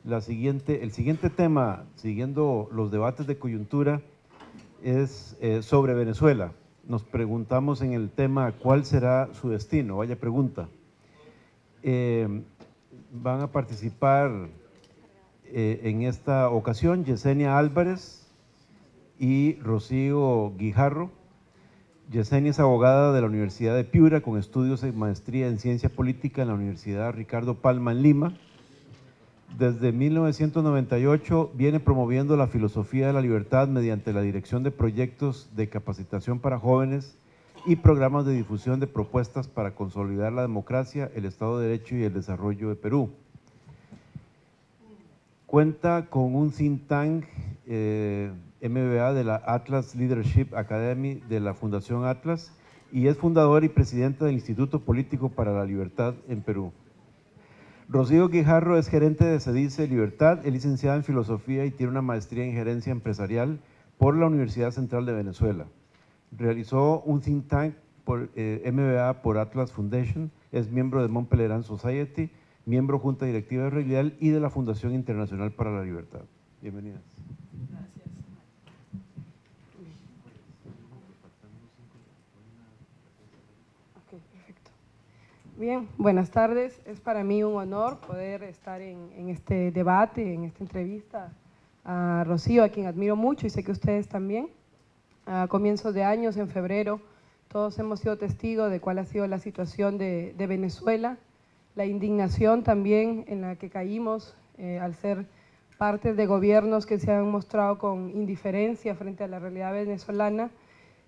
El siguiente tema, siguiendo los debates de coyuntura, es sobre Venezuela. Nos preguntamos en el tema ¿cuál será su destino? Vaya pregunta. Van a participar en esta ocasión Yesenia Álvarez y Rocío Guijarro. Yesenia es abogada de la Universidad de Piura con estudios en maestría en Ciencia Política en la Universidad Ricardo Palma en Lima. Desde 1998 viene promoviendo la filosofía de la libertad mediante la dirección de proyectos de capacitación para jóvenes y programas de difusión de propuestas para consolidar la democracia, el Estado de Derecho y el desarrollo de Perú. Cuenta con un think tank MBA de la Atlas Leadership Academy de la Fundación Atlas y es fundadora y presidenta del Instituto Político para la Libertad en Perú. Rocío Guijarro es gerente de CEDICE Libertad, es licenciada en Filosofía y tiene una maestría en Gerencia Empresarial por la Universidad Central de Venezuela. Realizó un think tank por MBA por Atlas Foundation, es miembro de Mont Pelerin Society, miembro Junta Directiva de Reglial y de la Fundación Internacional para la Libertad. Bienvenidas. Gracias. Ok, perfecto. Bien, buenas tardes. Es para mí un honor poder estar en este debate, en esta entrevista a Rocío, a quien admiro mucho y sé que ustedes también. A comienzos de años, en febrero, todos hemos sido testigos de cuál ha sido la situación de Venezuela, la indignación también en la que caímos al ser parte de gobiernos que se han mostrado con indiferencia frente a la realidad venezolana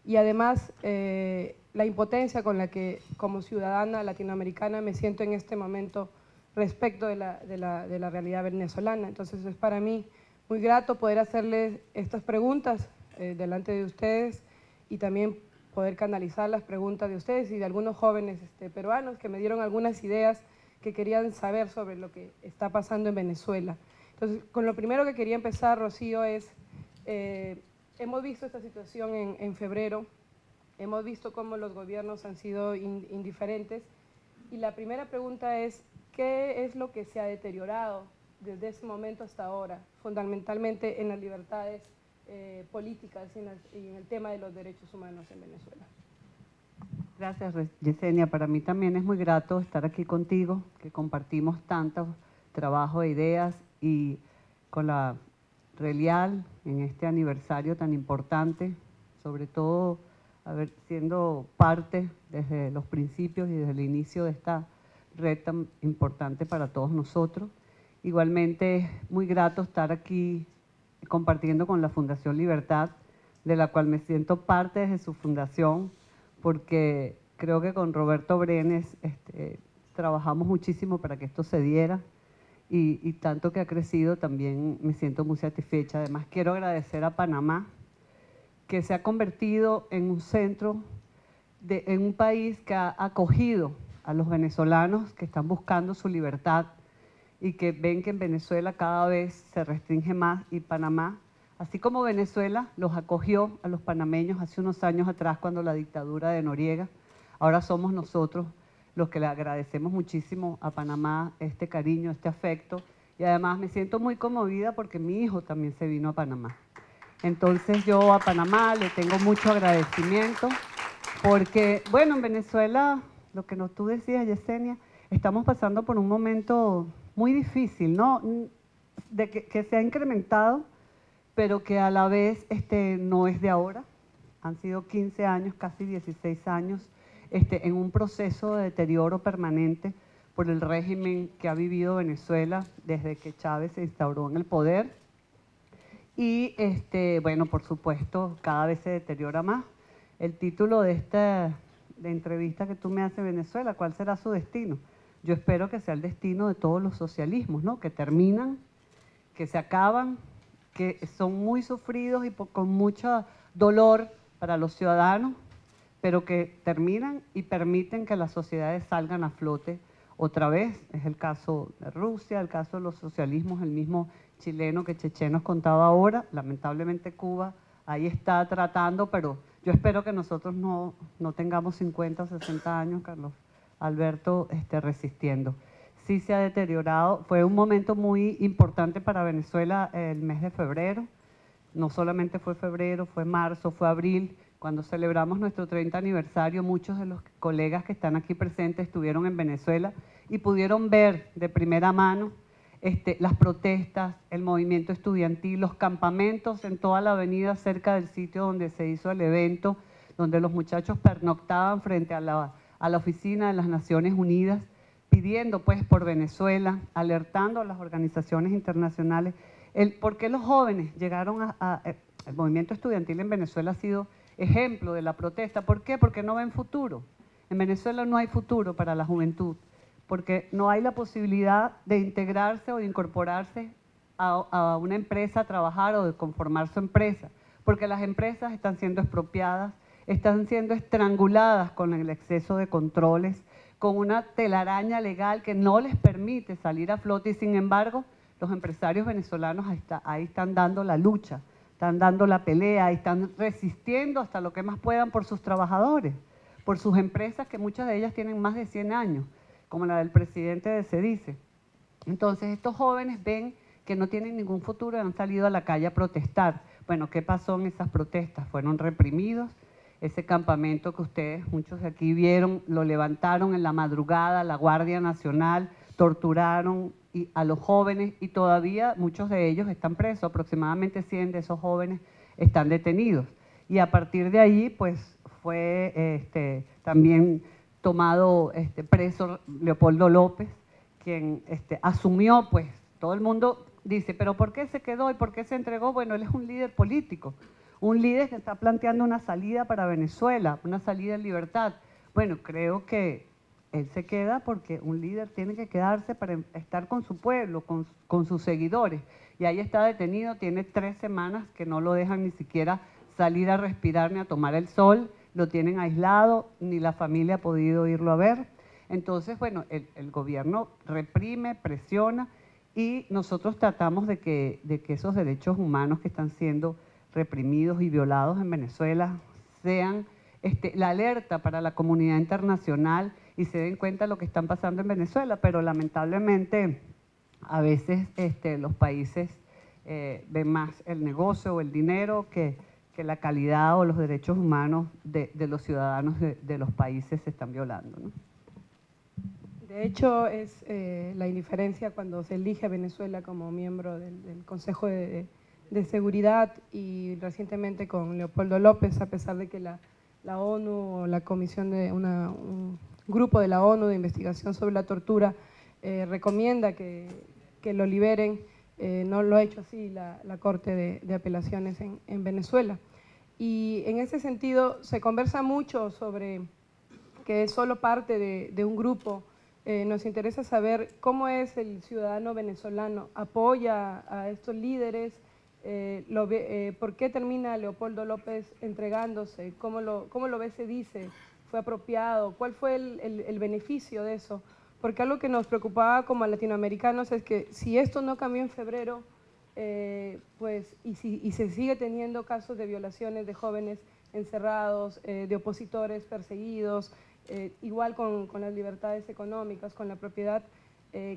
y además la impotencia con la que como ciudadana latinoamericana me siento en este momento respecto de la realidad venezolana. Entonces es para mí muy grato poder hacerles estas preguntas delante de ustedes y también poder canalizar las preguntas de ustedes y de algunos jóvenes peruanos que me dieron algunas ideas que querían saber sobre lo que está pasando en Venezuela. Entonces, con lo primero que quería empezar, Rocío, es, hemos visto esta situación en febrero, hemos visto cómo los gobiernos han sido indiferentes y la primera pregunta es, ¿qué es lo que se ha deteriorado desde ese momento hasta ahora, fundamentalmente en las libertades políticas y en el tema de los derechos humanos en Venezuela? Gracias, Yesenia. Para mí también es muy grato estar aquí contigo, que compartimos tanto trabajo e ideas y con la Reglial en este aniversario tan importante, sobre todo siendo parte desde los principios y desde el inicio de esta red tan importante para todos nosotros. Igualmente es muy grato estar aquí compartiendo con la Fundación Libertad, de la cual me siento parte desde su fundación, porque creo que con Roberto Brenes trabajamos muchísimo para que esto se diera y tanto que ha crecido también me siento muy satisfecha. Además quiero agradecer a Panamá, que se ha convertido en un centro, en un país que ha acogido a los venezolanos que están buscando su libertad y que ven que en Venezuela cada vez se restringe más y Panamá, así como Venezuela los acogió a los panameños hace unos años atrás cuando la dictadura de Noriega, ahora somos nosotros los que le agradecemos muchísimo a Panamá este cariño, este afecto y además me siento muy conmovida porque mi hijo también se vino a Panamá. Entonces yo a Panamá le tengo mucho agradecimiento porque, bueno, en Venezuela, lo que tú decías, Yesenia, estamos pasando por un momento muy difícil, ¿no? De que se ha incrementado, pero que a la vez no es de ahora. Han sido 15 años, casi 16 años, en un proceso de deterioro permanente por el régimen que ha vivido Venezuela desde que Chávez se instauró en el poder. Y, bueno, por supuesto, cada vez se deteriora más. El título de esta entrevista que tú me haces, Venezuela, ¿cuál será su destino? Yo espero que sea el destino de todos los socialismos, ¿no? Que terminan, que se acaban, que son muy sufridos y con mucho dolor para los ciudadanos, pero que terminan y permiten que las sociedades salgan a flote otra vez. Es el caso de Rusia, el caso de los socialismos, el mismo chileno que Cheche nos contaba ahora. Lamentablemente Cuba ahí está tratando, pero yo espero que nosotros no tengamos 50 o 60 años, Carlos Alberto, resistiendo. sí se ha deteriorado. Fue un momento muy importante para Venezuela el mes de febrero. No solamente fue febrero, fue marzo, fue abril. Cuando celebramos nuestro 30 aniversario, muchos de los colegas que están aquí presentes estuvieron en Venezuela y pudieron ver de primera mano las protestas, el movimiento estudiantil, los campamentos en toda la avenida cerca del sitio donde se hizo el evento, donde los muchachos pernoctaban frente a la oficina de las Naciones Unidas, pidiendo pues por Venezuela, alertando a las organizaciones internacionales. ¿Por qué los jóvenes llegaron el movimiento estudiantil en Venezuela ha sido ejemplo de la protesta? ¿Por qué? Porque no ven futuro. En Venezuela no hay futuro para la juventud, porque no hay la posibilidad de integrarse o de incorporarse a una empresa a trabajar o de conformar su empresa, porque las empresas están siendo expropiadas, están siendo estranguladas con el exceso de controles, con una telaraña legal que no les permite salir a flote y sin embargo los empresarios venezolanos ahí están dando la lucha, están dando la pelea, están resistiendo hasta lo que más puedan por sus trabajadores, por sus empresas que muchas de ellas tienen más de 100 años, como la del presidente de Cedice. Entonces estos jóvenes ven que no tienen ningún futuro y han salido a la calle a protestar. Bueno, ¿qué pasó en esas protestas? Fueron reprimidos. Ese campamento que ustedes, muchos de aquí vieron, lo levantaron en la madrugada, la Guardia Nacional, torturaron a los jóvenes y todavía muchos de ellos están presos, aproximadamente 100 de esos jóvenes están detenidos. Y a partir de ahí, pues, fue también tomado preso Leopoldo López, quien asumió, pues, todo el mundo dice, pero ¿por qué se quedó y por qué se entregó? Bueno, él es un líder político, un líder que está planteando una salida para Venezuela, una salida en libertad. Bueno, creo que él se queda porque un líder tiene que quedarse para estar con su pueblo, con sus seguidores. Y ahí está detenido, tiene 3 semanas que no lo dejan ni siquiera salir a respirar ni a tomar el sol, lo tienen aislado, ni la familia ha podido irlo a ver. Entonces, bueno, el gobierno reprime, presiona y nosotros tratamos de que esos derechos humanos que están siendo reprimidos y violados en Venezuela sean la alerta para la comunidad internacional y se den cuenta de lo que están pasando en Venezuela, pero lamentablemente a veces los países ven más el negocio o el dinero que la calidad o los derechos humanos de los ciudadanos de los países se están violando, ¿no? De hecho, es la indiferencia cuando se elige a Venezuela como miembro del Consejo de Seguridad y recientemente con Leopoldo López, a pesar de que la ONU o la comisión de un grupo de la ONU de investigación sobre la tortura recomienda que lo liberen, no lo ha hecho así la Corte de Apelaciones en Venezuela. Y en ese sentido se conversa mucho sobre que es solo parte de un grupo. Nos interesa saber cómo es el ciudadano venezolano, apoya a estos líderes, ¿por qué termina Leopoldo López entregándose? ¿Cómo lo ve, se dice? ¿Fue apropiado? ¿Cuál fue el beneficio de eso? Porque algo que nos preocupaba como latinoamericanos es que si esto no cambió en febrero, y se sigue teniendo casos de violaciones de jóvenes encerrados, de opositores perseguidos, igual con las libertades económicas, con la propiedad,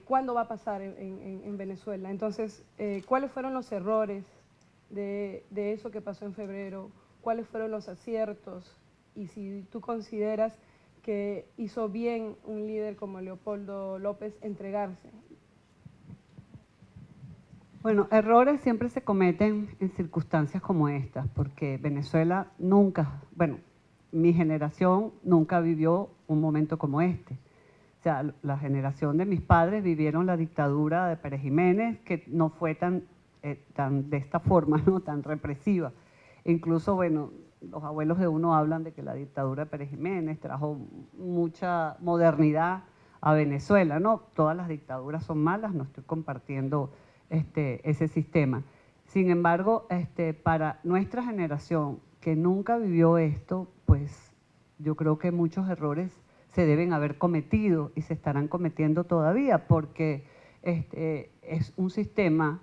¿cuándo va a pasar en Venezuela? Entonces, ¿cuáles fueron los errores de eso que pasó en febrero? ¿Cuáles fueron los aciertos? Y si tú consideras que hizo bien un líder como Leopoldo López entregarse. Bueno, errores siempre se cometen en circunstancias como estas, porque Venezuela nunca, bueno, mi generación nunca vivió un momento como este. O sea, la generación de mis padres vivieron la dictadura de Pérez Jiménez, que no fue tan de esta forma, ¿no? Tan represiva. Incluso, bueno, los abuelos de uno hablan de que la dictadura de Pérez Jiménez trajo mucha modernidad a Venezuela, ¿no? Todas las dictaduras son malas, no estoy compartiendo ese sistema. Sin embargo, para nuestra generación que nunca vivió esto, pues yo creo que muchos errores se deben haber cometido y se estarán cometiendo todavía, porque es un sistema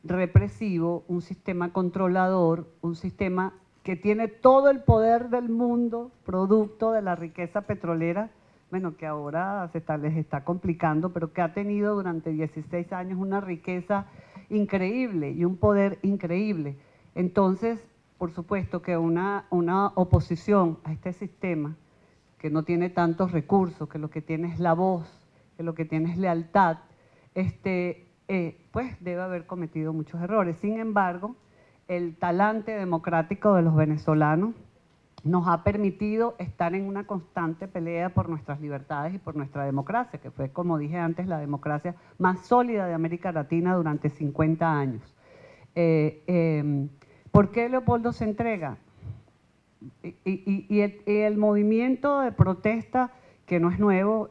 represivo, un sistema controlador, un sistema que tiene todo el poder del mundo, producto de la riqueza petrolera bueno, que ahora les está complicando, pero que ha tenido durante 16 años una riqueza increíble y un poder increíble. Entonces, por supuesto que una oposición a este sistema, que no tiene tantos recursos, que lo que tiene es la voz, que lo que tiene es lealtad, pues debe haber cometido muchos errores. Sin embargo, el talante democrático de los venezolanos nos ha permitido estar en una constante pelea por nuestras libertades y por nuestra democracia, que fue, como dije antes, la democracia más sólida de América Latina durante 50 años. ¿Por qué Leopoldo se entrega? Y el movimiento de protesta, que no es nuevo,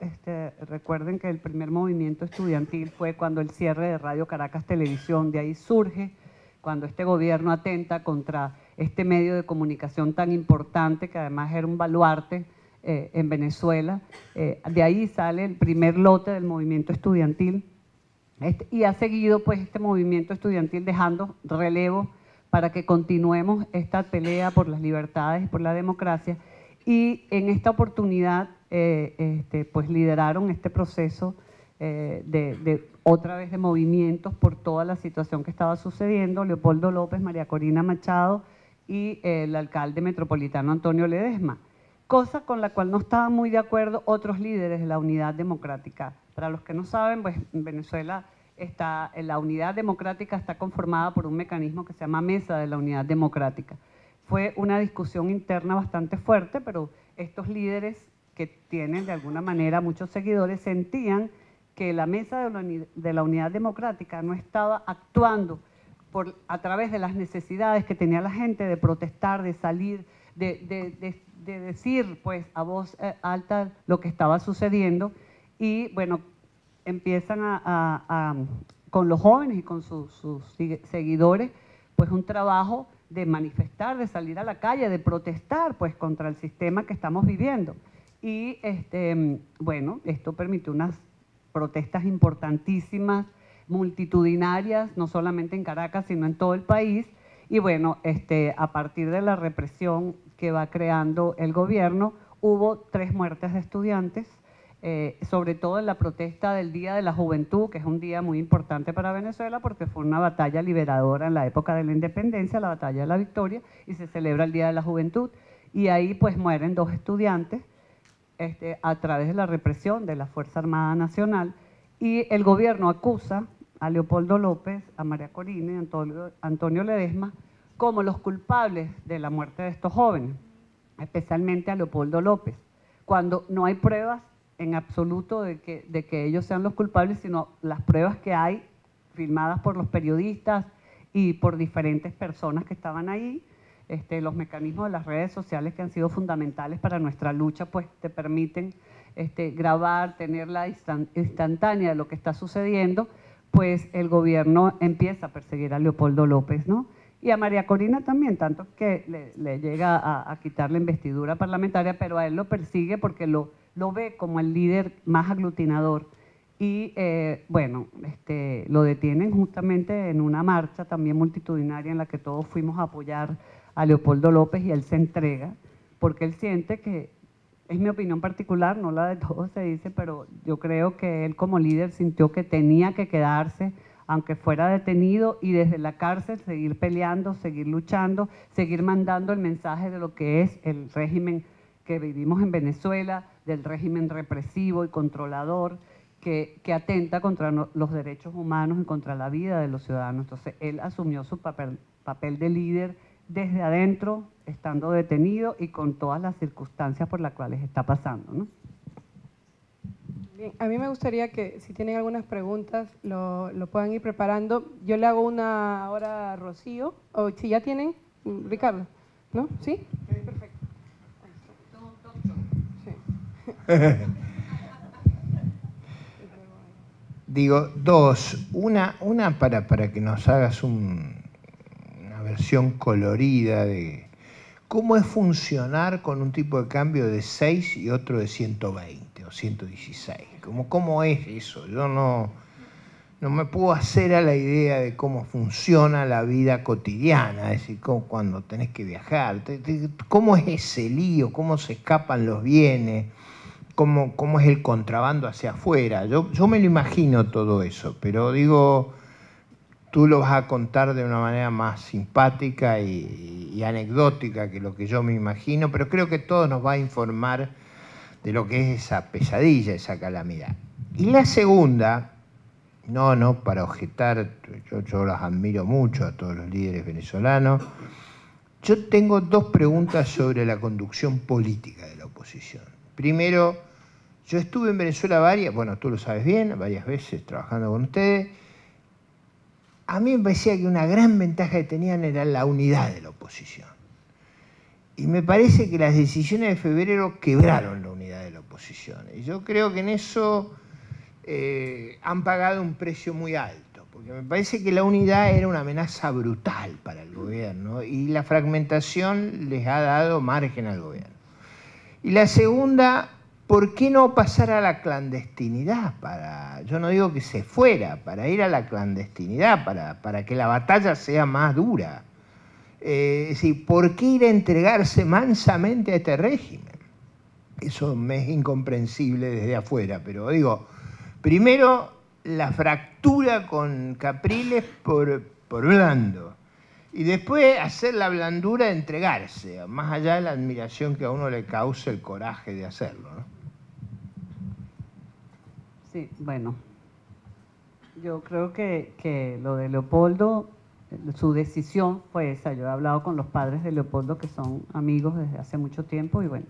recuerden que el primer movimiento estudiantil fue cuando el cierre de Radio Caracas Televisión, de ahí surge, cuando este gobierno atenta contra este medio de comunicación tan importante, que además era un baluarte en Venezuela. De ahí sale el primer lote del movimiento estudiantil, y ha seguido pues este movimiento estudiantil dejando relevo para que continuemos esta pelea por las libertades y por la democracia. Y en esta oportunidad pues lideraron este proceso otra vez de movimientos por toda la situación que estaba sucediendo, Leopoldo López, María Corina Machado y el alcalde metropolitano Antonio Ledesma, cosa con la cual no estaban muy de acuerdo otros líderes de la Unidad Democrática. Para los que no saben, pues en Venezuela la Unidad Democrática está conformada por un mecanismo que se llama Mesa de la Unidad Democrática. Fue una discusión interna bastante fuerte, pero estos líderes que tienen de alguna manera muchos seguidores sentían que la Mesa de la Unidad Democrática no estaba actuando a través de las necesidades que tenía la gente de protestar, de salir, de decir pues a voz alta lo que estaba sucediendo. Y bueno, empiezan con los jóvenes y con sus seguidores pues un trabajo de manifestar, de salir a la calle, de protestar pues contra el sistema que estamos viviendo. Y bueno, esto permitió unas protestas importantísimas, multitudinarias, no solamente en Caracas, sino en todo el país. Y bueno, a partir de la represión que va creando el gobierno, hubo 3 muertes de estudiantes, sobre todo en la protesta del Día de la Juventud, que es un día muy importante para Venezuela porque fue una batalla liberadora en la época de la independencia, la batalla de la Victoria, y se celebra el Día de la Juventud. Y ahí pues mueren 2 estudiantes a través de la represión de la Fuerza Armada Nacional, y el gobierno acusa a Leopoldo López, a María Corina y a Antonio Ledesma como los culpables de la muerte de estos jóvenes, especialmente a Leopoldo López, cuando no hay pruebas en absoluto de que ellos sean los culpables, sino las pruebas que hay filmadas por los periodistas y por diferentes personas que estaban ahí. Los mecanismos de las redes sociales, que han sido fundamentales para nuestra lucha, pues te permiten grabar, tener la instantánea de lo que está sucediendo. Pues el gobierno empieza a perseguir a Leopoldo López, ¿no? Y a María Corina también, tanto que le llega a quitar la investidura parlamentaria, pero a él lo persigue porque lo ve como el líder más aglutinador. Y bueno, lo detienen justamente en una marcha también multitudinaria en la que todos fuimos a apoyar a Leopoldo López, y él se entrega porque él siente que, es mi opinión particular, no la de todos se dice, pero yo creo que él como líder sintió que tenía que quedarse, aunque fuera detenido, y desde la cárcel seguir peleando, seguir luchando, seguir mandando el mensaje de lo que es el régimen que vivimos en Venezuela, del régimen represivo y controlador que atenta contra los derechos humanos y contra la vida de los ciudadanos. Entonces él asumió su papel de líder desde adentro, estando detenido y con todas las circunstancias por las cuales está pasando, ¿no? Bien, a mí me gustaría que si tienen algunas preguntas lo puedan ir preparando. Yo le hago una ahora a Rocío, o si ya tienen, Ricardo, ¿no? ¿Sí? Perfecto. Sí. Digo, 2, una para que nos hagas una versión colorida de cómo es funcionar con un tipo de cambio de 6 y otro de 120 o 116. ¿Cómo es eso? Yo no me puedo hacer a la idea de cómo funciona la vida cotidiana, es decir, cuando tenés que viajar. ¿Cómo es ese lío? ¿Cómo se escapan los bienes? cómo es el contrabando hacia afuera. Yo me lo imagino todo eso, pero digo, tú lo vas a contar de una manera más simpática y anecdótica que lo que yo me imagino, pero creo que todo nos va a informar de lo que es esa pesadilla, esa calamidad. Y la segunda, no para objetar, yo las admiro mucho a todos los líderes venezolanos. Yo tengo dos preguntas sobre la conducción política de la oposición. Primero, yo estuve en Venezuela bueno, tú lo sabes bien, varias veces trabajando con ustedes. A mí me parecía que una gran ventaja que tenían era la unidad de la oposición. Y me parece que las decisiones de febrero quebraron la unidad de la oposición. Y yo creo que en eso han pagado un precio muy alto, porque me parece que la unidad era una amenaza brutal para el gobierno y la fragmentación les ha dado margen al gobierno. Y la segunda, ¿por qué no pasar a la clandestinidad? Yo no digo que se fuera, para ir a la clandestinidad, para que la batalla sea más dura. Es decir, ¿por qué ir a entregarse mansamente a este régimen? Eso me es incomprensible desde afuera, pero digo, primero la fractura con Capriles por blando, y después hacer la blandura de entregarse, más allá de la admiración que a uno le causa el coraje de hacerlo, ¿no? Sí, bueno, yo creo que lo de Leopoldo, su decisión fue esa. Yo he hablado con los padres de Leopoldo, que son amigos desde hace mucho tiempo, y bueno,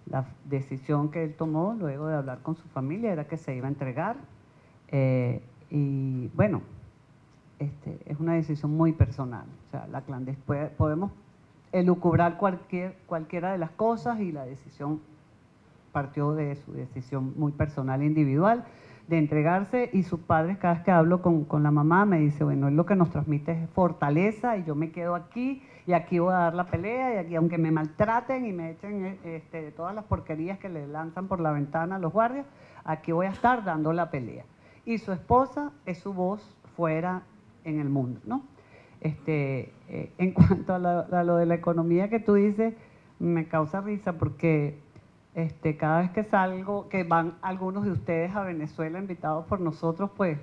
la decisión que él tomó luego de hablar con su familia era que se iba a entregar. Y bueno, es una decisión muy personal. O sea, podemos elucubrar cualquiera de las cosas, y la decisión partió de su decisión muy personal e individual de entregarse. Y sus padres, cada vez que hablo con la mamá, me dice, bueno, él lo que nos transmite es fortaleza, y yo me quedo aquí, y aquí voy a dar la pelea, y aquí, aunque me maltraten y me echen todas las porquerías que le lanzan por la ventana a los guardias, aquí voy a estar dando la pelea. Y su esposa es su voz fuera en el mundo, ¿no? En cuanto a lo de la economía que tú dices, me causa risa porque cada vez que salgo, que van algunos de ustedes a Venezuela invitados por nosotros, pues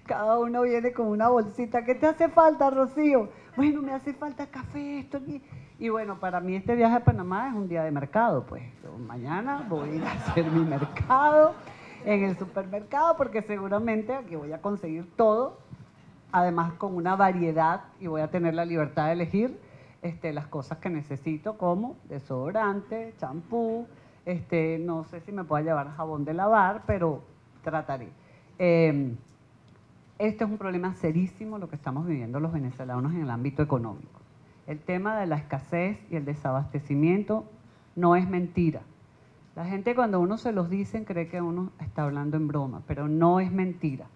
cada uno viene con una bolsita. ¿Qué te hace falta, Rocío? Bueno, me hace falta café, esto aquí. Y bueno, para mí este viaje a Panamá es un día de mercado, pues. Yo mañana voy a ir a hacer mi mercado en el supermercado, porque seguramente aquí voy a conseguir todo, además con una variedad, y voy a tener la libertad de elegir las cosas que necesito, como desodorante, champú, no sé si me pueda llevar jabón de lavar, pero trataré. Este es un problema serísimo lo que estamos viviendo los venezolanos en el ámbito económico. El tema de la escasez y el desabastecimiento no es mentira. La gente, cuando uno se los dice, cree que uno está hablando en broma, pero no es mentira.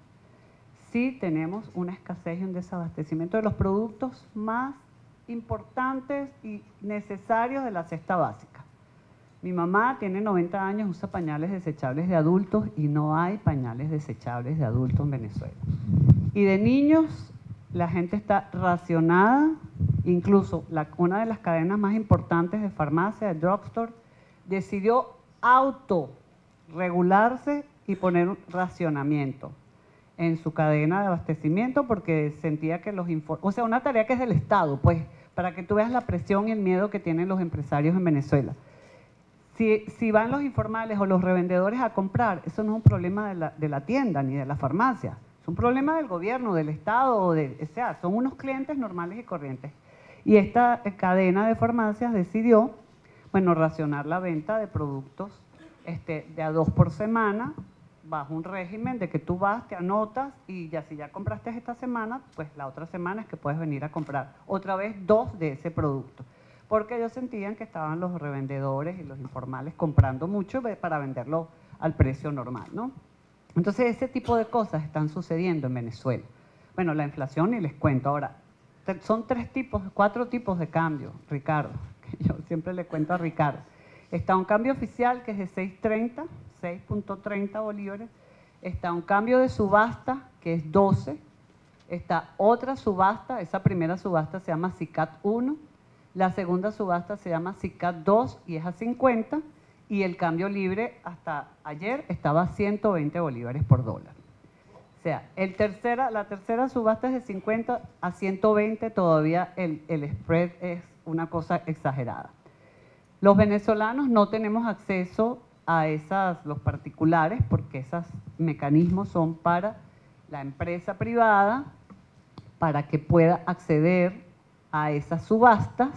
Sí tenemos una escasez y un desabastecimiento de los productos más importantes y necesarios de la cesta básica. Mi mamá tiene 90 años, usa pañales desechables de adultos, y no hay pañales desechables de adultos en Venezuela. Y de niños, la gente está racionada. Incluso una de las cadenas más importantes de farmacia, de drugstore, decidió autorregularse y poner un racionamiento en su cadena de abastecimiento, porque sentía que o sea, una tarea que es del Estado, pues, para que tú veas la presión y el miedo que tienen los empresarios en Venezuela. Si van los informales o los revendedores a comprar, eso no es un problema de la tienda ni de la farmacia, es un problema del gobierno, del Estado, o sea, son unos clientes normales y corrientes. Y esta cadena de farmacias decidió, bueno, racionar la venta de productos de a 2 por semana, bajo un régimen de que tú vas, te anotas, y ya si ya compraste esta semana, pues la otra semana es que puedes venir a comprar otra vez 2 de ese producto. Porque ellos sentían que estaban los revendedores y los informales comprando mucho para venderlo al precio normal, ¿no? Entonces, ese tipo de cosas están sucediendo en Venezuela. Bueno, la inflación, y les cuento ahora, son 4 tipos de cambio, Ricardo, que yo siempre le cuento a Ricardo. Está un cambio oficial que es de 6.30 bolívares, está un cambio de subasta que es 12, está otra subasta, esa primera subasta se llama SICAT 1, la segunda subasta se llama SICAT 2 y es a 50, y el cambio libre hasta ayer estaba a 120 bolívares por dólar. O sea, la tercera subasta es de 50 a 120, todavía el spread es una cosa exagerada. Los venezolanos no tenemos acceso a los particulares, porque esos mecanismos son para la empresa privada, para que pueda acceder a esas subastas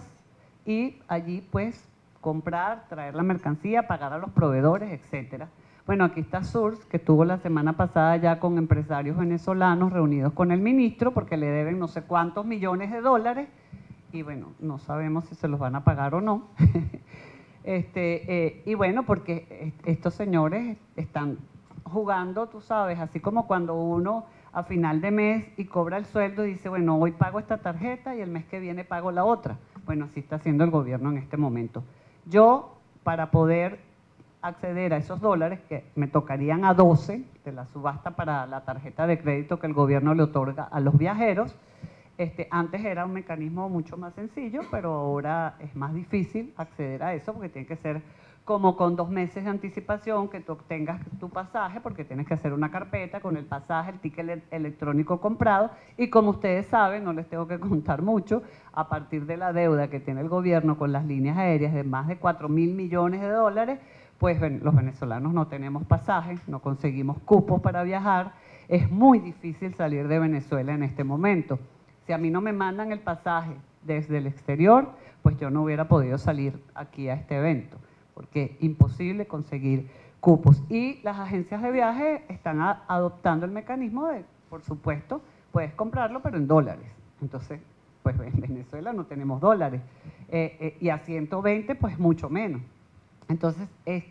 y allí pues comprar, traer la mercancía, pagar a los proveedores, etcétera. Bueno, aquí está Source, que estuvo la semana pasada ya con empresarios venezolanos reunidos con el ministro porque le deben no sé cuántos millones de dólares y bueno, no sabemos si se los van a pagar o no. Y bueno, porque estos señores están jugando, tú sabes, así como cuando uno a final de mes y cobra el sueldo y dice, bueno, hoy pago esta tarjeta y el mes que viene pago la otra. Bueno, así está haciendo el gobierno en este momento. Yo, para poder acceder a esos dólares, que me tocarían a 12 de la subasta para la tarjeta de crédito que el gobierno le otorga a los viajeros, antes era un mecanismo mucho más sencillo, pero ahora es más difícil acceder a eso porque tiene que ser como con 2 meses de anticipación que tú obtengas tu pasaje, porque tienes que hacer una carpeta con el pasaje, el ticket electrónico comprado, y como ustedes saben, no les tengo que contar mucho, a partir de la deuda que tiene el gobierno con las líneas aéreas de más de 4.000 millones de dólares, pues los venezolanos no tenemos pasajes, no conseguimos cupos para viajar, es muy difícil salir de Venezuela en este momento. Si a mí no me mandan el pasaje desde el exterior, pues yo no hubiera podido salir aquí a este evento, porque es imposible conseguir cupos. Y las agencias de viaje están adoptando el mecanismo de, por supuesto, puedes comprarlo, pero en dólares. Entonces, pues en Venezuela no tenemos dólares. Y a 120, pues mucho menos. Entonces,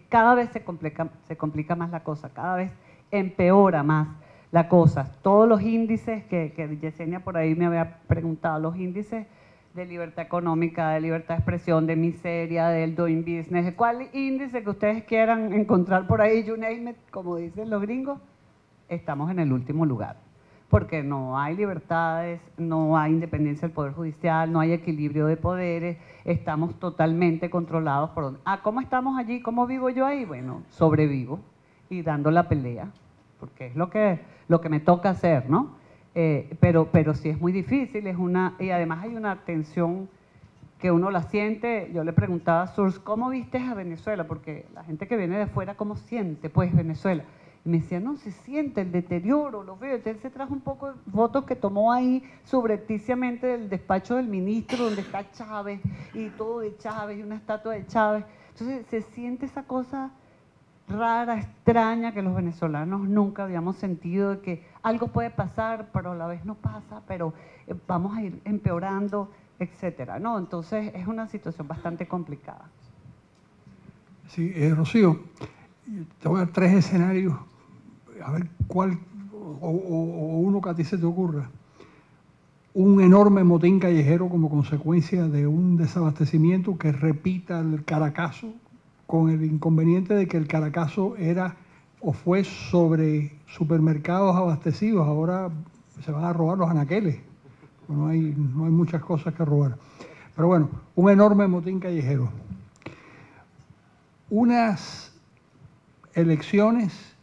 cada vez se complica más la cosa, cada vez empeora más la cosa. Todos los índices que Yesenia por ahí me había preguntado, los índices de libertad económica, de libertad de expresión, de miseria, del doing business, cuál índice que ustedes quieran encontrar por ahí, you name it, como dicen los gringos, estamos en el último lugar. Porque no hay libertades, no hay independencia del Poder Judicial, no hay equilibrio de poderes, estamos totalmente controlados por... ¿Cómo estamos allí? ¿Cómo vivo yo ahí? Bueno, sobrevivo y dando la pelea, porque es lo que me toca hacer, ¿no? Pero sí es muy difícil, y además hay una tensión que uno la siente. Yo le preguntaba a Source, ¿cómo viste a Venezuela? Porque la gente que viene de fuera, ¿cómo siente pues Venezuela? Y me decía, no, se siente el deterioro, lo veo. Entonces se trajo un poco de fotos que tomó ahí subrepticiamente del despacho del ministro, donde está Chávez, y todo de Chávez, y una estatua de Chávez. Entonces se siente esa cosa rara, extraña, que los venezolanos nunca habíamos sentido, de que algo puede pasar, pero a la vez no pasa, pero vamos a ir empeorando, etcétera, ¿no? Entonces es una situación bastante complicada. Sí, Rocío, te voy a dar 3 escenarios, a ver cuál, o uno que a ti se te ocurra. Un enorme motín callejero como consecuencia de un desabastecimiento que repita el Caracazo, con el inconveniente de que el Caracazo era o fue sobre supermercados abastecidos, ahora se van a robar los anaqueles, no hay muchas cosas que robar. Pero bueno, un enorme motín callejero. Unas elecciones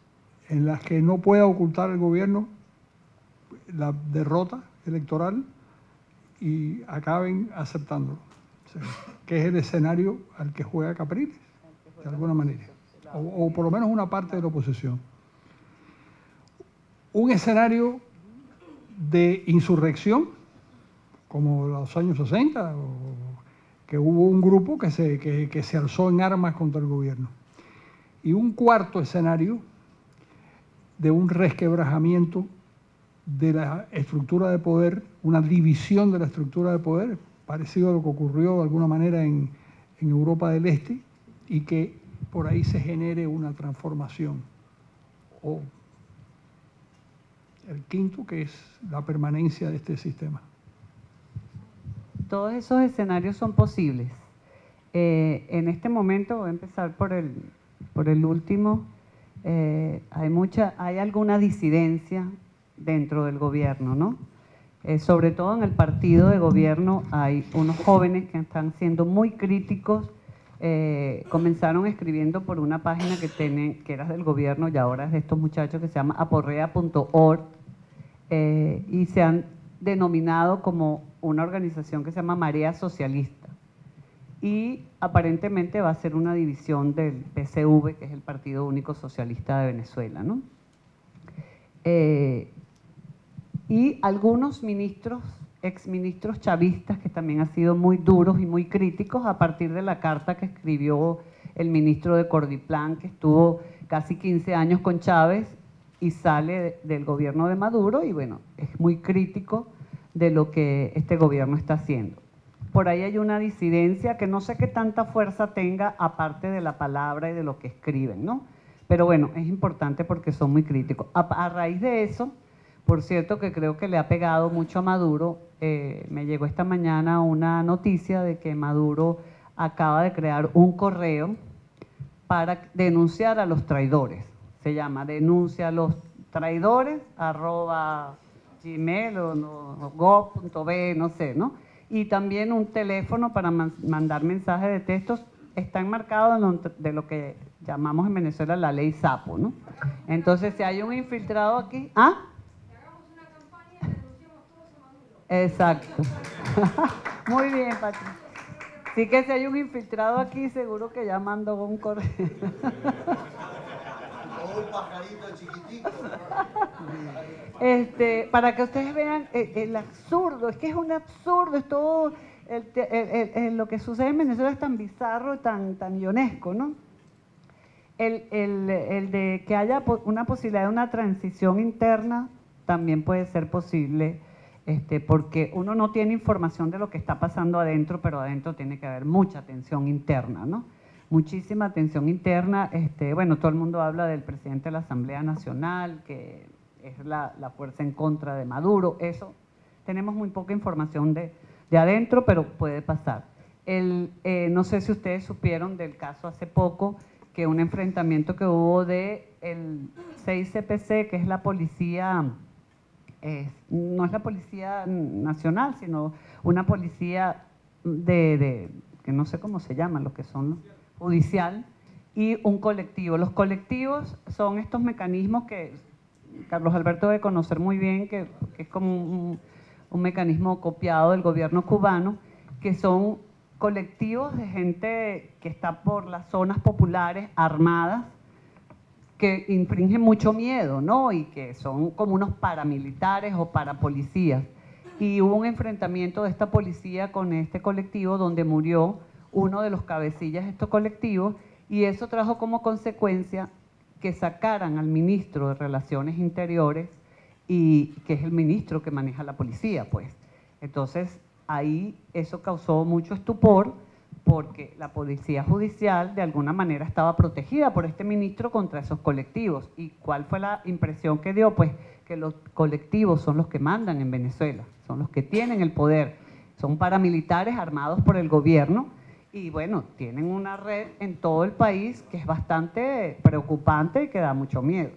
en las que no pueda ocultar el gobierno la derrota electoral y acaben aceptándolo, o sea, que es el escenario al que juega Capriles, de alguna manera, o por lo menos una parte de la oposición. Un escenario de insurrección, como los años 60, que hubo un grupo que se alzó en armas contra el gobierno. Y un cuarto escenario de un resquebrajamiento de la estructura de poder, una división de la estructura de poder, parecido a lo que ocurrió de alguna manera en Europa del Este, y que por ahí se genere una transformación. O el quinto, que es la permanencia de este sistema. Todos esos escenarios son posibles. En este momento, voy a empezar por el último, hay alguna disidencia dentro del gobierno, ¿no? Sobre todo en el partido de gobierno hay unos jóvenes que están siendo muy críticos comenzaron escribiendo por una página que era del gobierno y ahora es de estos muchachos, que se llama aporrea.org, y se han denominado como una organización que se llama Marea Socialista. Y aparentemente va a ser una división del PSV, que es el Partido Único Socialista de Venezuela, ¿no? Y algunos ministros, exministros chavistas, que también han sido muy duros y muy críticos a partir de la carta que escribió el ministro de Cordiplan, que estuvo casi 15 años con Chávez y sale del gobierno de Maduro, y bueno, es muy crítico de lo que este gobierno está haciendo. Por ahí hay una disidencia que no sé qué tanta fuerza tenga, aparte de la palabra y de lo que escriben, ¿no? Pero bueno, es importante porque son muy críticos. A raíz de eso, por cierto, que creo que le ha pegado mucho a Maduro, me llegó esta mañana una noticia de que Maduro acaba de crear un correo para denunciar a los traidores. Se llama denuncia a los traidores @gmail o gov.b, no sé, ¿no? Y también un teléfono para mandar mensajes de textos. Está enmarcado de lo que llamamos en Venezuela la ley Sapo, ¿no? Entonces, si hay un infiltrado aquí... ¿Ah? Exacto. Muy bien, Patricia. Sí, que si hay un infiltrado aquí, seguro que ya mandó un correo. O un pajarito chiquitico. Para que ustedes vean el absurdo, es que es un absurdo, es todo, lo que sucede en Venezuela es tan bizarro, tan ionesco, ¿no? El de que haya una posibilidad de una transición interna también puede ser posible, porque uno no tiene información de lo que está pasando adentro, pero adentro tiene que haber mucha tensión interna, ¿no? Muchísima tensión interna. Bueno, todo el mundo habla del presidente de la Asamblea Nacional, que es la fuerza en contra de Maduro. Eso, tenemos muy poca información de adentro, pero puede pasar. No sé si ustedes supieron del caso hace poco, que un enfrentamiento que hubo de el 6CPC, que es la policía... no es la policía nacional, sino una policía que no sé cómo se llaman, lo que son, ¿no? Judicial, y un colectivo. Los colectivos son estos mecanismos que Carlos Alberto debe conocer muy bien, que es como un mecanismo copiado del gobierno cubano, que son colectivos de gente que está por las zonas populares armadas, que infringen mucho miedo, ¿no? Y que son como unos paramilitares o parapolicías. Y hubo un enfrentamiento de esta policía con este colectivo donde murió uno de los cabecillas de estos colectivos, y eso trajo como consecuencia que sacaran al ministro de Relaciones Interiores, y que es el ministro que maneja la policía, pues. Entonces, ahí eso causó mucho estupor, porque la policía judicial de alguna manera estaba protegida por este ministro contra esos colectivos. ¿Y cuál fue la impresión que dio? Pues que los colectivos son los que mandan en Venezuela, son los que tienen el poder, son paramilitares armados por el gobierno, y bueno, tienen una red en todo el país que es bastante preocupante y que da mucho miedo.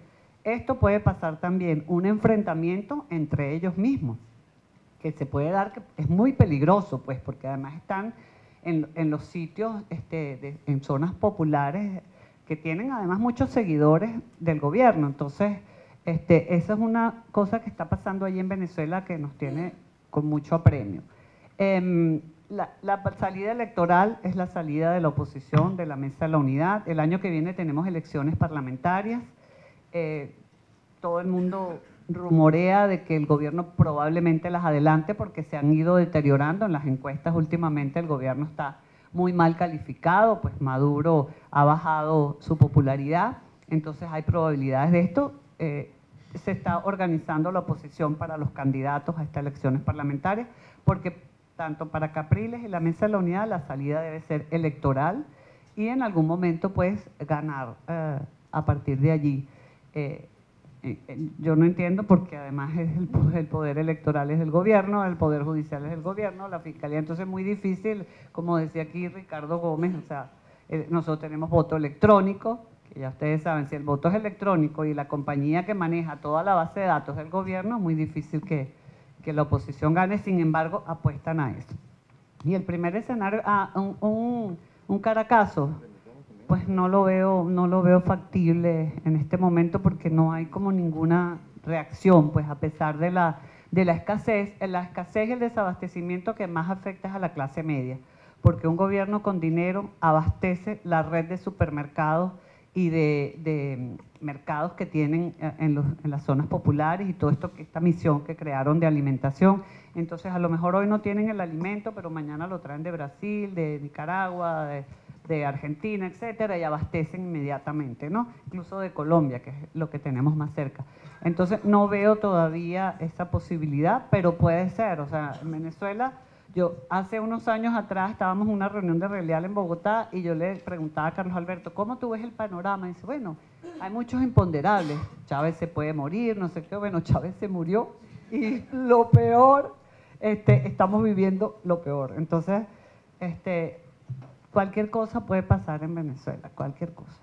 Esto puede pasar también, un enfrentamiento entre ellos mismos, que se puede dar, que es muy peligroso, pues, porque además están en los sitios, en zonas populares, que tienen además muchos seguidores del gobierno. Entonces, esa es una cosa que está pasando allí en Venezuela que nos tiene con mucho apremio. La salida electoral es la salida de la oposición, de la Mesa de la Unidad. El año que viene tenemos elecciones parlamentarias. Todo el mundo rumorea de que el gobierno probablemente las adelante porque se han ido deteriorando en las encuestas. Últimamente el gobierno está muy mal calificado, pues Maduro ha bajado su popularidad, entonces hay probabilidades de esto. Se está organizando la oposición para los candidatos a estas elecciones parlamentarias, porque tanto para Capriles y la Mesa de la Unidad la salida debe ser electoral y en algún momento pues ganar a partir de allí. Yo no entiendo porque además el poder electoral es del gobierno, el poder judicial es del gobierno, la fiscalía, entonces es muy difícil, como decía aquí Ricardo Gómez, o sea, nosotros tenemos voto electrónico, que ya ustedes saben, si el voto es electrónico y la compañía que maneja toda la base de datos del gobierno, es muy difícil que la oposición gane, sin embargo, apuestan a eso. Y el primer escenario, un Un Caracazo, pues no lo veo factible en este momento porque no hay como ninguna reacción, pues a pesar de la escasez. La escasez y el desabastecimiento que más afecta es a la clase media, porque un gobierno con dinero abastece la red de supermercados y de mercados que tienen en las zonas populares y todo esto, esta misión que crearon de alimentación. Entonces, a lo mejor hoy no tienen el alimento, pero mañana lo traen de Brasil, de Nicaragua, de Argentina, etcétera, y abastecen inmediatamente, ¿no? Incluso de Colombia, que es lo que tenemos más cerca. Entonces, no veo todavía esa posibilidad, pero puede ser. O sea, en Venezuela, yo hace unos años atrás estábamos en una reunión de Relial en Bogotá y yo le preguntaba a Carlos Alberto, ¿cómo tú ves el panorama? Y dice, bueno, hay muchos imponderables. Chávez se puede morir, no sé qué. Bueno, Chávez se murió y lo peor, estamos viviendo lo peor. Entonces, cualquier cosa puede pasar en Venezuela, cualquier cosa.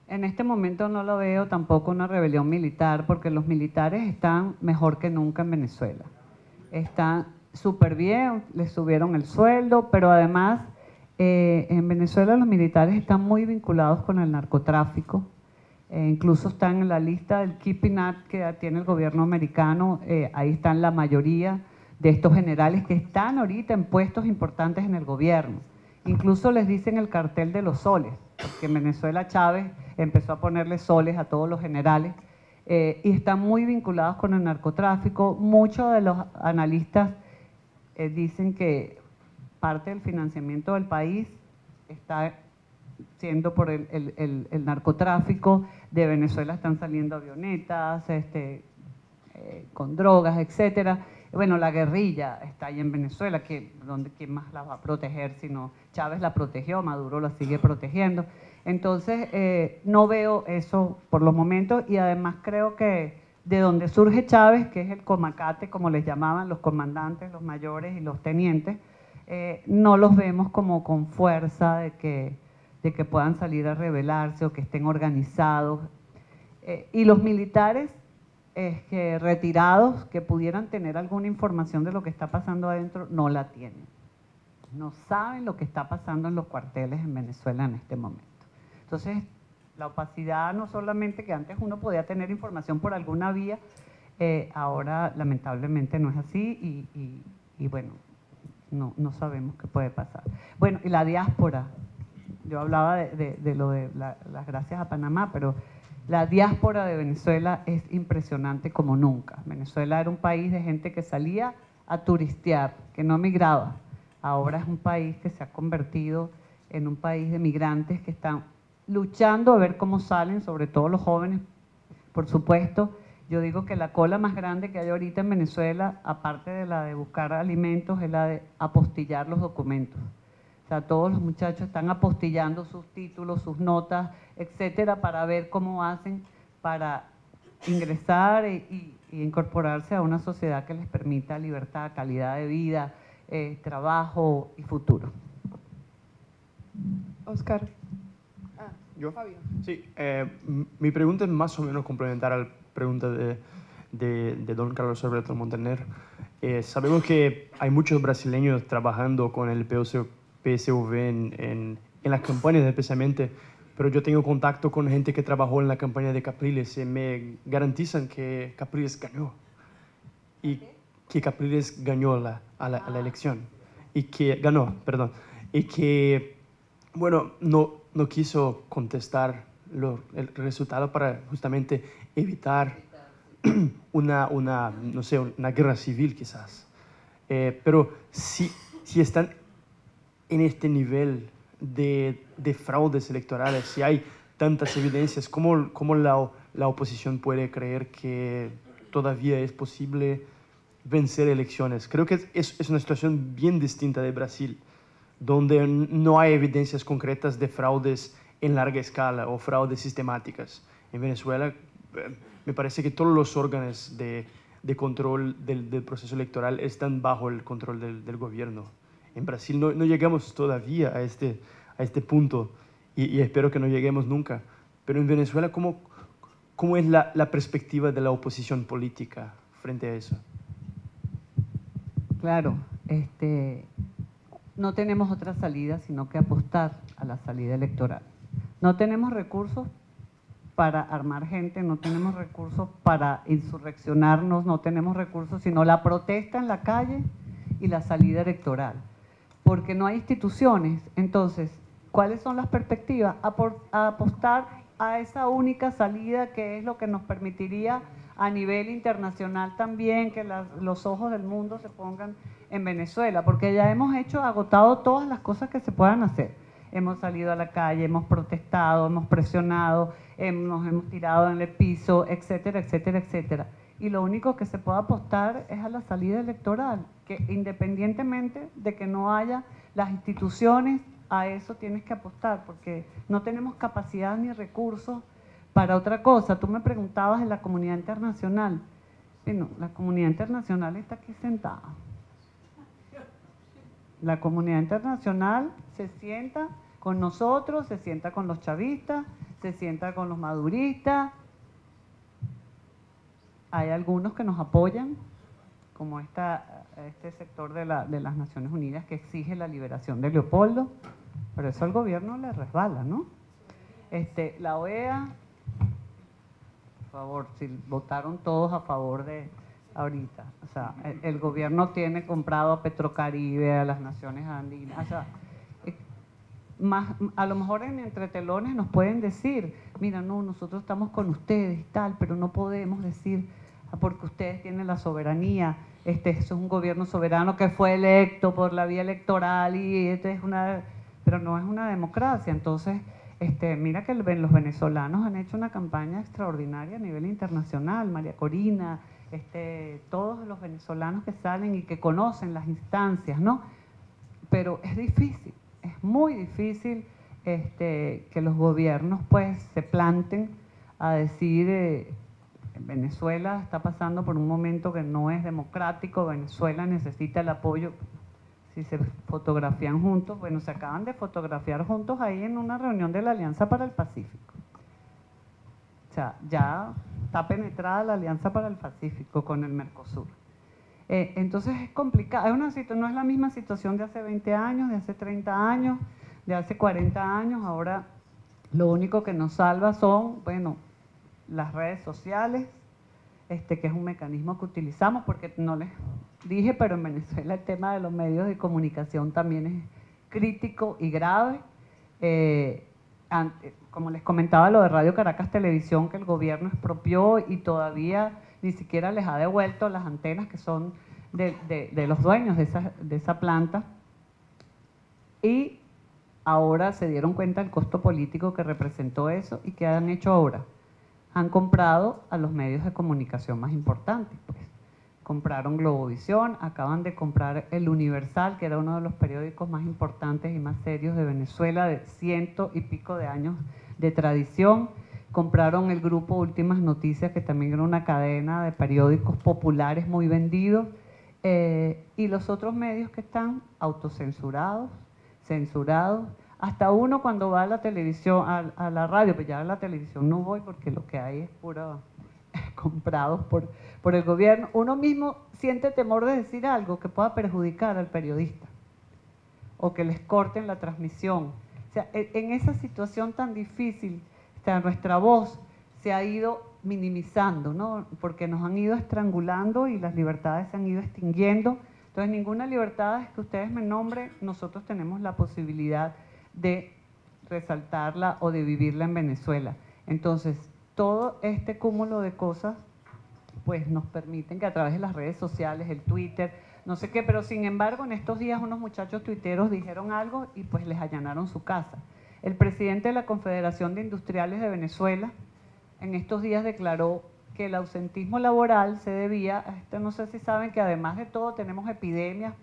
En este momento no lo veo tampoco una rebelión militar, porque los militares están mejor que nunca en Venezuela. Están súper bien, les subieron el sueldo, pero además en Venezuela los militares están muy vinculados con el narcotráfico. Incluso están en la lista del Keeping Up que tiene el gobierno americano. Ahí están la mayoría de estos generales que están ahorita en puestos importantes en el gobierno. Incluso les dicen el cartel de los soles, porque en Venezuela Chávez empezó a ponerle soles a todos los generales, y están muy vinculados con el narcotráfico. Muchos de los analistas dicen que parte del financiamiento del país está siendo por el narcotráfico. De Venezuela están saliendo avionetas con drogas, etcétera. Bueno, la guerrilla está ahí en Venezuela, ¿quién más la va a proteger? Sino Chávez la protegió, Maduro la sigue protegiendo. Entonces, no veo eso por los momentos, y además creo que de donde surge Chávez, que es el comacate, como les llamaban los comandantes, los mayores y los tenientes, no los vemos como con fuerza de que puedan salir a rebelarse o que estén organizados. Y los militares retirados que pudieran tener alguna información de lo que está pasando adentro, no la tienen. No saben lo que está pasando en los cuarteles en Venezuela en este momento. Entonces, la opacidad, no solamente que antes uno podía tener información por alguna vía, ahora lamentablemente no es así y bueno, no sabemos qué puede pasar. Bueno, y la diáspora, yo hablaba de lo de las gracias a Panamá, pero la diáspora de Venezuela es impresionante como nunca. Venezuela era un país de gente que salía a turistear, que no migraba. Ahora es un país que se ha convertido en un país de migrantes que están luchando a ver cómo salen, sobre todo los jóvenes, por supuesto. Yo digo que la cola más grande que hay ahorita en Venezuela, aparte de la de buscar alimentos, es la de apostillar los documentos. O sea, todos los muchachos están apostillando sus títulos, sus notas, etcétera, para ver cómo hacen para ingresar y incorporarse a una sociedad que les permita libertad, calidad de vida, trabajo y futuro. Oscar. ¿Yo? Fabio. Sí, mi pregunta es más o menos complementar a la pregunta de don Carlos Alberto Montaner. Sabemos que hay muchos brasileños trabajando con el PSV en las campañas especialmente, pero yo tengo contacto con gente que trabajó en la campaña de Capriles y me garantizan que Capriles ganó. Y que Capriles ganó la elección. Y que ganó, perdón. Y que, bueno, no quiso contestar el resultado para justamente evitar no sé, una guerra civil quizás. Pero si están en este nivel de fraudes electorales, si hay tantas evidencias, ¿cómo la oposición puede creer que todavía es posible vencer elecciones? Creo que es una situación bien distinta de Brasil, donde no hay evidencias concretas de fraudes en larga escala o fraudes sistemáticas. En Venezuela me parece que todos los órganos de control del proceso electoral están bajo el control del gobierno. En Brasil no llegamos todavía a este punto y espero que no lleguemos nunca. Pero en Venezuela, ¿cómo es la perspectiva de la oposición política frente a eso? Claro, no tenemos otra salida sino que apostar a la salida electoral. No tenemos recursos para armar gente, no tenemos recursos para insurreccionarnos, no tenemos recursos sino la protesta en la calle y la salida electoral. Porque no hay instituciones. Entonces, ¿cuáles son las perspectivas? Apostar a esa única salida que es lo que nos permitiría a nivel internacional también que los ojos del mundo se pongan en Venezuela, porque ya hemos agotado todas las cosas que se puedan hacer. Hemos salido a la calle, hemos protestado, hemos presionado, nos hemos tirado en el piso, etcétera, etcétera, etcétera. Y lo único que se puede apostar es a la salida electoral, que independientemente de que no haya las instituciones, a eso tienes que apostar, porque no tenemos capacidad ni recursos para otra cosa. Tú me preguntabas en la comunidad internacional. Bueno, la comunidad internacional está aquí sentada. La comunidad internacional se sienta con nosotros, se sienta con los chavistas, se sienta con los maduristas. Hay algunos que nos apoyan, como este sector de las Naciones Unidas que exige la liberación de Leopoldo, pero eso al gobierno le resbala, ¿no? La OEA, por favor, si votaron todos a favor de ahorita, o sea, el gobierno tiene comprado a Petrocaribe, a las Naciones Andinas, o sea, a lo mejor en entretelones nos pueden decir, mira, no, nosotros estamos con ustedes y tal, pero no podemos decir, porque ustedes tienen la soberanía, eso es un gobierno soberano que fue electo por la vía electoral y pero no es una democracia. Entonces, mira que los venezolanos han hecho una campaña extraordinaria a nivel internacional, María Corina, todos los venezolanos que salen y que conocen las instancias, ¿no? Pero es difícil, es muy difícil que los gobiernos pues se planten a decir Venezuela está pasando por un momento que no es democrático, Venezuela necesita el apoyo. Si se fotografían juntos, bueno, se acaban de fotografiar juntos ahí en una reunión de la Alianza para el Pacífico. O sea, ya está penetrada la Alianza para el Pacífico con el Mercosur. Entonces es complicado, no es la misma situación de hace 20 años, de hace 30 años, de hace 40 años. Ahora lo único que nos salva son, bueno, las redes sociales, que es un mecanismo que utilizamos, porque no les dije, pero en Venezuela el tema de los medios de comunicación también es crítico y grave. Como les comentaba, lo de Radio Caracas Televisión, que el gobierno expropió y todavía ni siquiera les ha devuelto las antenas que son de los dueños de esa planta. Y ahora se dieron cuenta del costo político que representó eso. ¿Y qué han hecho ahora? Han comprado a los medios de comunicación más importantes. Pues. Compraron Globovisión, acaban de comprar El Universal, que era uno de los periódicos más importantes y más serios de Venezuela, de 100 y pico de años de tradición. Compraron el grupo Últimas Noticias, que también era una cadena de periódicos populares muy vendidos. Y los otros medios que están autocensurados, censurados. Hasta uno cuando va a la televisión, a la radio, pues ya a la televisión no voy porque lo que hay es puro comprados por el gobierno. Uno mismo siente temor de decir algo que pueda perjudicar al periodista o que les corten la transmisión. O sea, en esa situación tan difícil, nuestra voz se ha ido minimizando, ¿no? Porque nos han ido estrangulando y las libertades se han ido extinguiendo. Entonces, ninguna libertad que ustedes me nombren, nosotros tenemos la posibilidad de resaltarla o de vivirla en Venezuela. Entonces, todo este cúmulo de cosas pues nos permiten que a través de las redes sociales, el Twitter, no sé qué, pero sin embargo en estos días unos muchachos tuiteros dijeron algo y pues les allanaron su casa. El presidente de la Confederación de Industriales de Venezuela en estos días declaró que el ausentismo laboral se debía, no sé si saben que además de todo tenemos epidemias,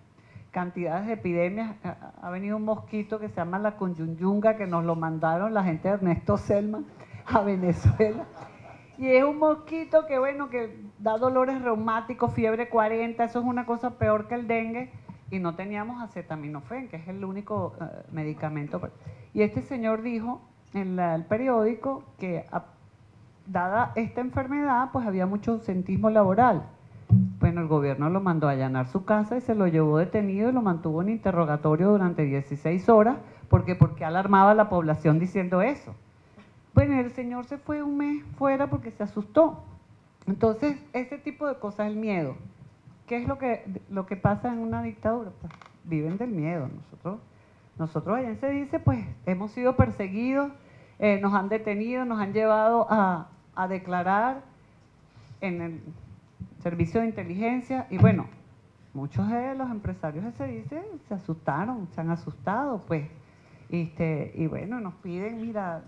cantidades de epidemias. Ha venido un mosquito que se llama la Cunjunjunga, que nos lo mandaron la gente de Ernesto Selman a Venezuela. Y es un mosquito que, bueno, que da dolores reumáticos, fiebre 40, eso es una cosa peor que el dengue, y no teníamos acetaminofén, que es el único medicamento. Y este señor dijo en el periódico que dada esta enfermedad, pues había mucho ausentismo laboral. Bueno, el gobierno lo mandó a allanar su casa y se lo llevó detenido y lo mantuvo en interrogatorio durante 16 horas, porque alarmaba a la población diciendo eso. Bueno, el señor se fue un mes fuera porque se asustó. Entonces, ese tipo de cosas, el miedo. ¿Qué es lo que pasa en una dictadura? Pues viven del miedo. Nosotros allá en Cedice, pues hemos sido perseguidos, nos han detenido, nos han llevado a declarar en el servicio de inteligencia y bueno, muchos de los empresarios de Cedice se asustaron, se han asustado, pues, y bueno, nos piden, mira,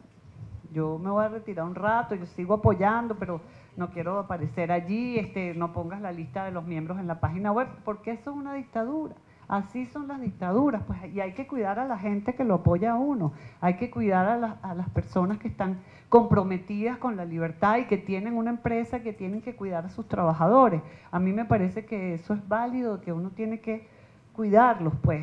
yo me voy a retirar un rato, yo sigo apoyando, pero no quiero aparecer allí, no pongas la lista de los miembros en la página web, porque eso es una dictadura. Así son las dictaduras, pues, y hay que cuidar a la gente que lo apoya a uno, hay que cuidar a las personas que están comprometidas con la libertad y que tienen una empresa, que tienen que cuidar a sus trabajadores. A mí me parece que eso es válido, que uno tiene que cuidarlos, pues,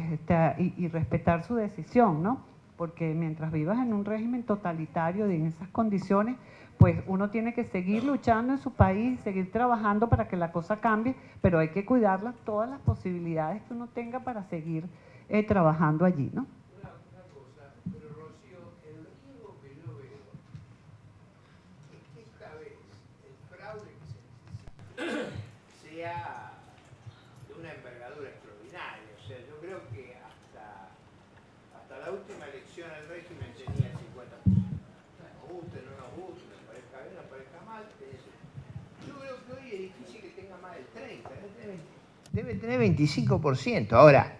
y respetar su decisión, ¿no? Porque mientras vivas en un régimen totalitario y en esas condiciones, pues uno tiene que seguir luchando en su país, seguir trabajando para que la cosa cambie, pero hay que cuidar todas las posibilidades que uno tenga para seguir trabajando allí, ¿no? Una cosa, pero Rocío, el riesgo que yo veo es que esta vez el fraude que se necesita sea de una envergadura extraordinaria. O sea, yo creo que hasta la última elección el régimen tenía el 50%. Nos guste, no nos guste, nos parezca bien, nos parezca mal. Yo creo que hoy es difícil que tenga más del 30%, debe tener 25%. Ahora,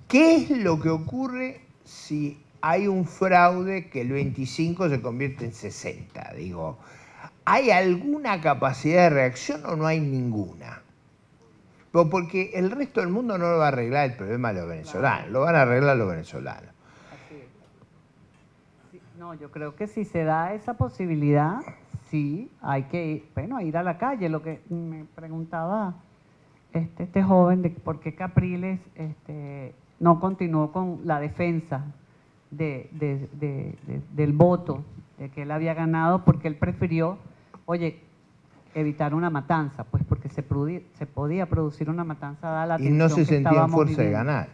¿qué es lo que ocurre si hay un fraude que el 25 se convierte en 60? Digo, ¿hay alguna capacidad de reacción o no hay ninguna? Porque el resto del mundo no lo va a arreglar el problema de los venezolanos, lo van a arreglar los venezolanos. Así es. Sí, no, yo creo que si se da esa posibilidad, sí, hay que ir a la calle. Lo que me preguntaba este joven de por qué Capriles no continuó con la defensa del voto, de que él había ganado, porque él prefirió, evitar una matanza, pues porque se podía producir una matanza dada la Y no se tensión que sentía en estábamos fuerza de viviendo. ganar.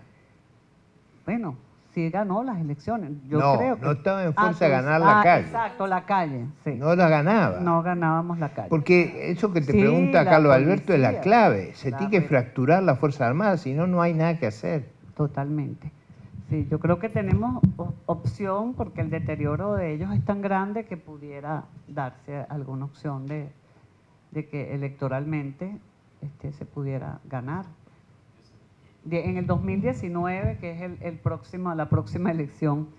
Bueno, sí ganó las elecciones. Yo No, creo que no estaba en fuerza de ganar la calle. Exacto, la calle, sí. No la ganaba. No ganábamos la calle. Porque eso que te Sí, pregunta la Carlos Alberto es la policía. clave. Se La tiene que fracturar la Fuerza Armada, si no, no hay nada que hacer. Totalmente. Sí, yo creo que tenemos opción porque el deterioro de ellos es tan grande que pudiera darse alguna opción de que electoralmente se pudiera ganar. En el 2019, que es la próxima elección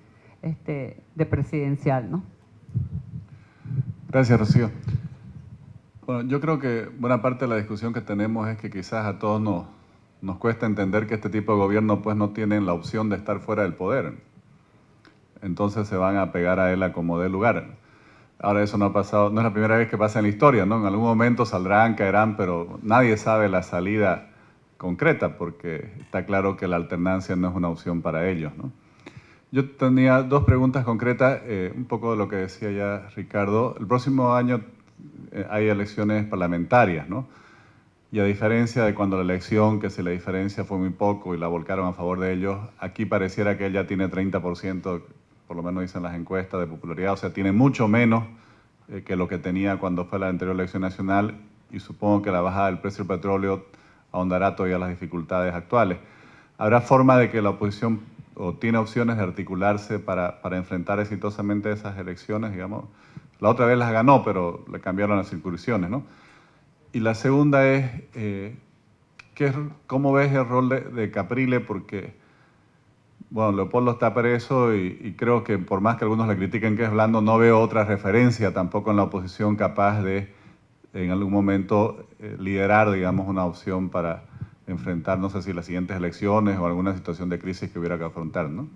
de presidencial, ¿no? Gracias, Rocío. Bueno, yo creo que buena parte de la discusión que tenemos es que quizás a todos nos cuesta entender que este tipo de gobierno pues no tienen la opción de estar fuera del poder. Entonces se van a pegar a él a como dé lugar. Ahora eso no ha pasado, no es la primera vez que pasa en la historia, ¿no? En algún momento saldrán, caerán, pero nadie sabe la salida concreta porque está claro que la alternancia no es una opción para ellos, ¿no? Yo tenía dos preguntas concretas, un poco de lo que decía ya Ricardo. El próximo año hay elecciones parlamentarias, ¿no? Y a diferencia de cuando la elección, que si la diferencia fue muy poco y la volcaron a favor de ellos, aquí pareciera que él ya tiene 30%, por lo menos dicen las encuestas, de popularidad, o sea, tiene mucho menos que lo que tenía cuando fue la anterior elección nacional, y supongo que la bajada del precio del petróleo ahondará todavía las dificultades actuales. ¿Habrá forma de que la oposición o tiene opciones de articularse para enfrentar exitosamente esas elecciones, digamos? La otra vez las ganó, pero le cambiaron las circunscripciones, ¿no? Y la segunda es, ¿cómo ves el rol de Capriles? Porque, bueno, Leopoldo está preso y creo que por más que algunos le critiquen que es blando, no veo otra referencia tampoco en la oposición capaz de, en algún momento, liderar, digamos, una opción para enfrentar, no sé si las siguientes elecciones o alguna situación de crisis que hubiera que afrontar, ¿no?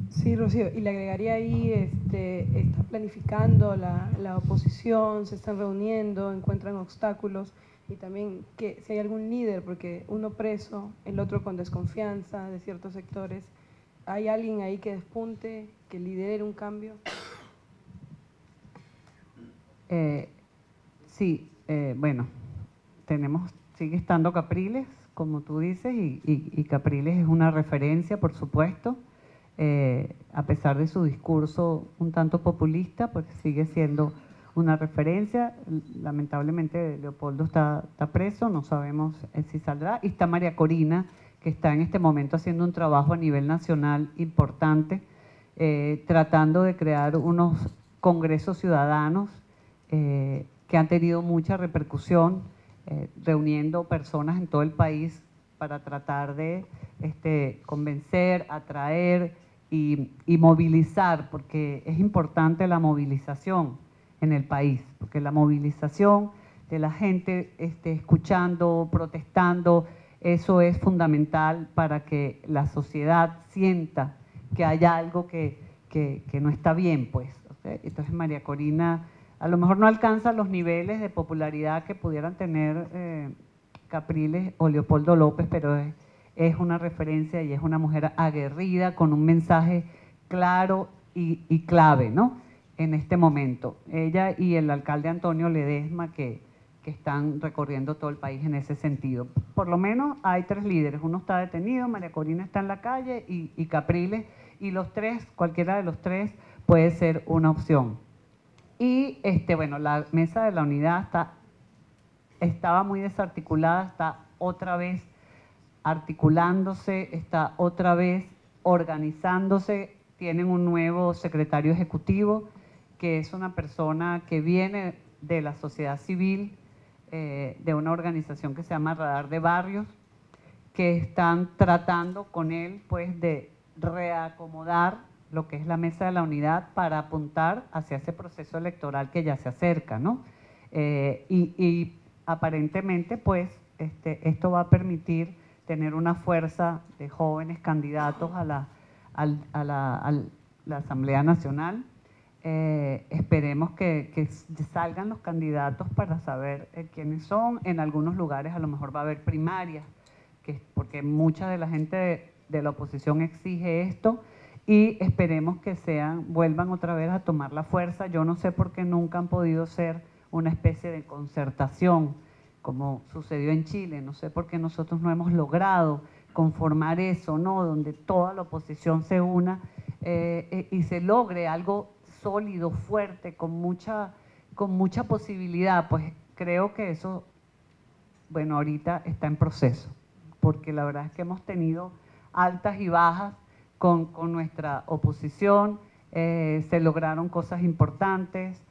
Sí, Rocío, y le agregaría ahí, está planificando la oposición, se están reuniendo, encuentran obstáculos. y también que si hay algún líder, porque uno preso, el otro con desconfianza de ciertos sectores, ¿hay alguien ahí que despunte, que lidere un cambio? Sí, bueno, sigue estando Capriles, como tú dices, y Capriles es una referencia, por supuesto, a pesar de su discurso un tanto populista, pues sigue siendo una referencia. Lamentablemente Leopoldo está preso, no sabemos si saldrá, y está María Corina, que está en este momento haciendo un trabajo a nivel nacional importante, tratando de crear unos congresos ciudadanos que han tenido mucha repercusión, reuniendo personas en todo el país para tratar de convencer, atraer y movilizar, porque es importante la movilización en el país, porque la movilización de la gente escuchando, protestando, eso es fundamental para que la sociedad sienta que hay algo que no está bien, pues. ¿Okay? Entonces María Corina a lo mejor no alcanza los niveles de popularidad que pudieran tener Capriles o Leopoldo López, pero es una referencia y es una mujer aguerrida con un mensaje claro y clave, ¿no? En este momento. Ella y el alcalde Antonio Ledesma que están recorriendo todo el país en ese sentido. Por lo menos hay 3 líderes, uno está detenido, María Corina está en la calle y Capriles, y los 3, cualquiera de los 3 puede ser una opción. Y bueno, la mesa de la unidad estaba muy desarticulada, está otra vez articulándose, está otra vez organizándose, tienen un nuevo secretario ejecutivo, que es una persona que viene de la sociedad civil, de una organización que se llama Radar de Barrios, que están tratando con él pues de reacomodar lo que es la mesa de la unidad para apuntar hacia ese proceso electoral que ya se acerca, ¿no? Y aparentemente pues esto va a permitir tener una fuerza de jóvenes candidatos a la Asamblea Nacional. Esperemos que salgan los candidatos para saber quiénes son. En algunos lugares a lo mejor va a haber primarias, porque mucha de la gente de la oposición exige esto, y esperemos que vuelvan otra vez a tomar la fuerza. Yo no sé por qué nunca han podido ser una especie de concertación, como sucedió en Chile. No sé por qué nosotros no hemos logrado conformar eso, ¿no? Donde toda la oposición se una y se logre algo sólido, fuerte, con mucha posibilidad. Pues creo que eso, bueno, ahorita está en proceso, porque la verdad es que hemos tenido altas y bajas con nuestra oposición. Se lograron cosas importantes.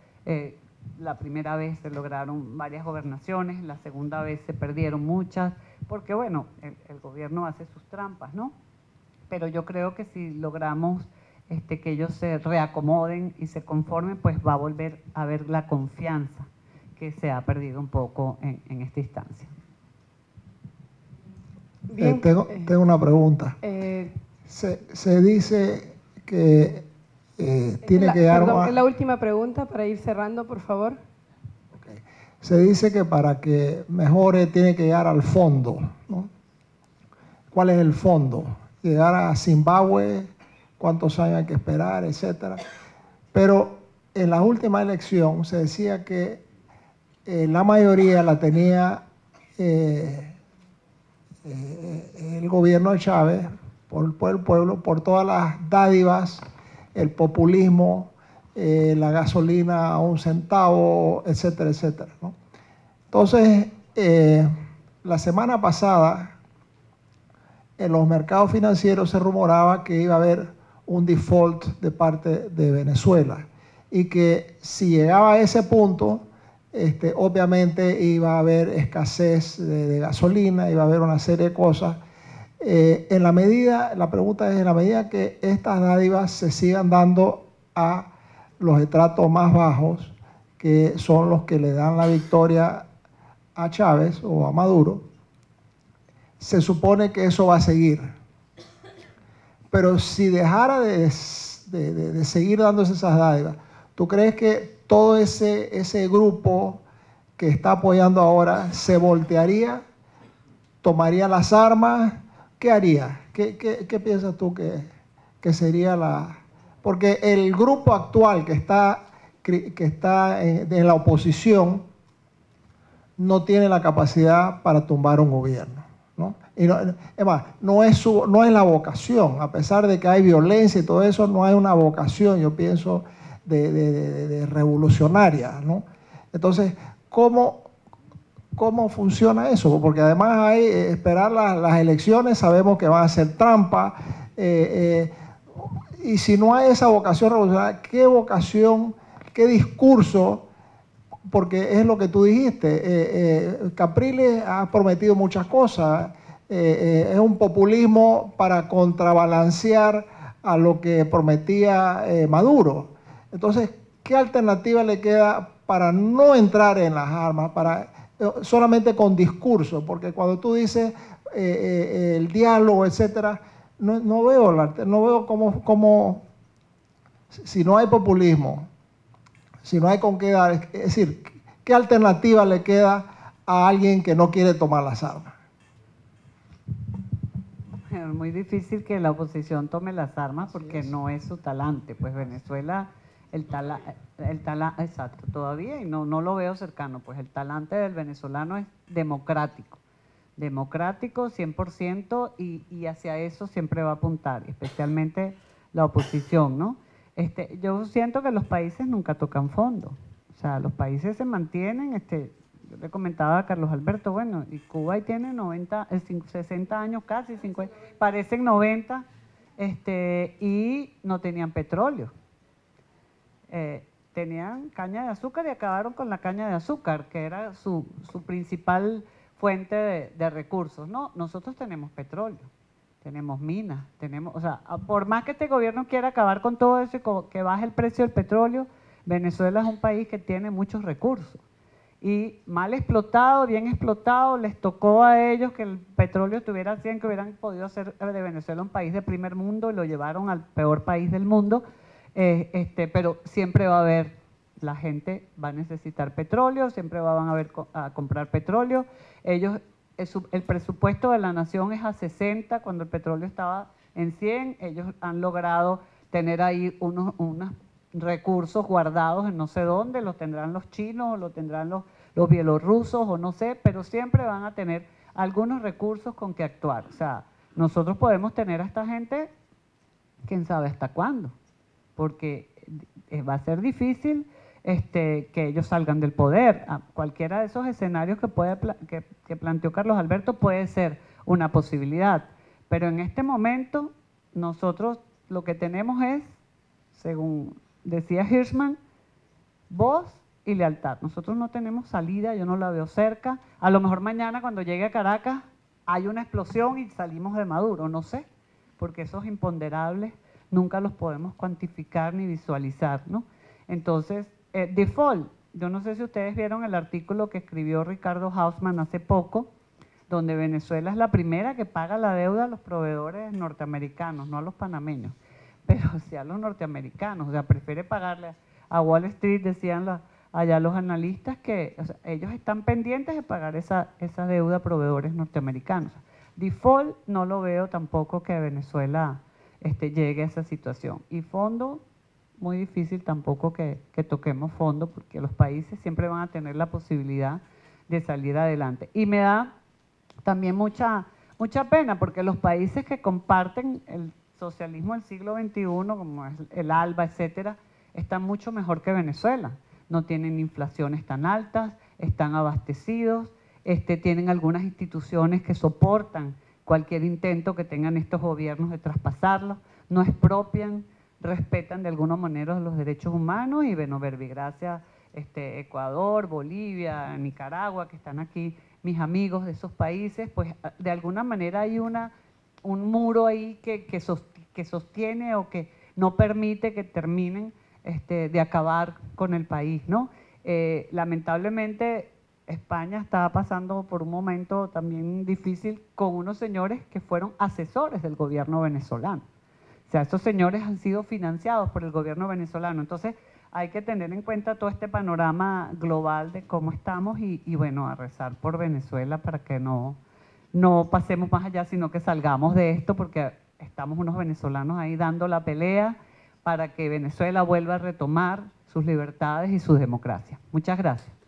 La primera vez se lograron varias gobernaciones, la segunda vez se perdieron muchas, porque bueno, el gobierno hace sus trampas, ¿no? Pero yo creo que si logramos que ellos se reacomoden y se conformen, pues va a volver a haber la confianza que se ha perdido un poco en esta instancia. Bien, tengo una pregunta. Se dice que tiene que llegar... Perdón, es la última pregunta para ir cerrando, por favor. Okay. Se dice que para que mejore tiene que llegar al fondo, ¿no? ¿Cuál es el fondo? Llegar a Zimbabue, cuántos años hay que esperar, etcétera. Pero en la última elección se decía que la mayoría la tenía el gobierno de Chávez, por el pueblo, por todas las dádivas, el populismo, la gasolina a 1 centavo, etcétera, etcétera, ¿no? Entonces, la semana pasada, en los mercados financieros se rumoraba que iba a haber un default de parte de Venezuela y que si llegaba a ese punto, obviamente iba a haber escasez de gasolina, iba a haber una serie de cosas. La pregunta es, en la medida que estas dádivas se sigan dando a los estratos más bajos, que son los que le dan la victoria a Chávez o a Maduro, se supone que eso va a seguir. Pero si dejara de seguir dándose esas dádivas, ¿tú crees que todo ese grupo que está apoyando ahora se voltearía, tomaría las armas? ¿Qué haría? ¿Qué piensas tú que sería la...? Porque el grupo actual que está en la oposición no tiene la capacidad para tumbar un gobierno, ¿no? Y es más, no es la vocación, a pesar de que hay violencia y todo eso, no hay una vocación, yo pienso, de revolucionaria, ¿no? Entonces, ¿cómo funciona eso? Porque además hay esperar las elecciones, sabemos que van a ser trampa, y si no hay esa vocación revolucionaria, ¿qué vocación, qué discurso? Porque es lo que tú dijiste, Capriles ha prometido muchas cosas, es un populismo para contrabalancear a lo que prometía Maduro. Entonces, ¿qué alternativa le queda para no entrar en las armas, solamente con discurso? Porque cuando tú dices el diálogo, etcétera, no veo cómo, si no hay populismo, si no hay con qué dar, es decir, ¿qué alternativa le queda a alguien que no quiere tomar las armas? Es muy difícil que la oposición tome las armas porque no es su talante. Pues Venezuela, exacto, todavía, y no lo veo cercano, pues el talante del venezolano es democrático 100%, y hacia eso siempre va a apuntar, especialmente la oposición, ¿no? Yo siento que los países nunca tocan fondo, o sea, los países se mantienen, yo le comentaba a Carlos Alberto, bueno, y Cuba ahí tiene 60 años casi, 50, parecen 90, y no tenían petróleo. Tenían caña de azúcar y acabaron con la caña de azúcar, que era su principal fuente de recursos. No, nosotros tenemos petróleo, tenemos minas, o sea, por más que este gobierno quiera acabar con todo eso y que baje el precio del petróleo, Venezuela es un país que tiene muchos recursos. Y mal explotado, bien explotado, les tocó a ellos que el petróleo estuviera 100, que hubieran podido hacer de Venezuela un país de primer mundo y lo llevaron al peor país del mundo. Pero siempre va a haber, la gente va a necesitar petróleo, siempre van a comprar petróleo. El presupuesto de la nación es a 60, cuando el petróleo estaba en 100, ellos han logrado tener ahí unos recursos guardados en no sé dónde, los tendrán los chinos, o los tendrán los bielorrusos, o no sé, pero siempre van a tener algunos recursos con que actuar. O sea, nosotros podemos tener a esta gente, quién sabe hasta cuándo, porque va a ser difícil que ellos salgan del poder. Cualquiera de esos escenarios que planteó Carlos Alberto puede ser una posibilidad, pero en este momento nosotros lo que tenemos es, según decía Hirschman, voz y lealtad. Nosotros no tenemos salida, yo no la veo cerca. A lo mejor mañana cuando llegue a Caracas hay una explosión y salimos de Maduro, no sé, porque esos imponderables nunca los podemos cuantificar ni visualizar, ¿no? Entonces, default, yo no sé si ustedes vieron el artículo que escribió Ricardo Hausmann hace poco, donde Venezuela es la primera que paga la deuda a los proveedores norteamericanos, no a los panameños, pero sí a los norteamericanos. O sea, prefiere pagarle a Wall Street, decían allá los analistas, que o sea, ellos están pendientes de pagar esa deuda a proveedores norteamericanos. Default no lo veo tampoco que Venezuela llegue a esa situación. Y fondo, muy difícil tampoco que toquemos fondo, porque los países siempre van a tener la posibilidad de salir adelante. Y me da también mucha pena, porque los países que comparten el socialismo del siglo XXI, como es el ALBA, etcétera, están mucho mejor que Venezuela. No tienen inflaciones tan altas, están abastecidos, tienen algunas instituciones que soportan cualquier intento que tengan estos gobiernos de traspasarlos, no expropian, respetan de alguna manera los derechos humanos. Y bueno, verbigracia, Ecuador, Bolivia, Nicaragua, que están aquí mis amigos de esos países, pues de alguna manera hay un muro ahí que sostiene o que no permite que terminen de acabar con el país, ¿no? Lamentablemente España está pasando por un momento también difícil con unos señores que fueron asesores del gobierno venezolano. O sea, estos señores han sido financiados por el gobierno venezolano. Entonces, hay que tener en cuenta todo este panorama global de cómo estamos y bueno, a rezar por Venezuela para que no pasemos más allá, sino que salgamos de esto, porque estamos unos venezolanos ahí dando la pelea para que Venezuela vuelva a retomar sus libertades y su democracia. Muchas gracias.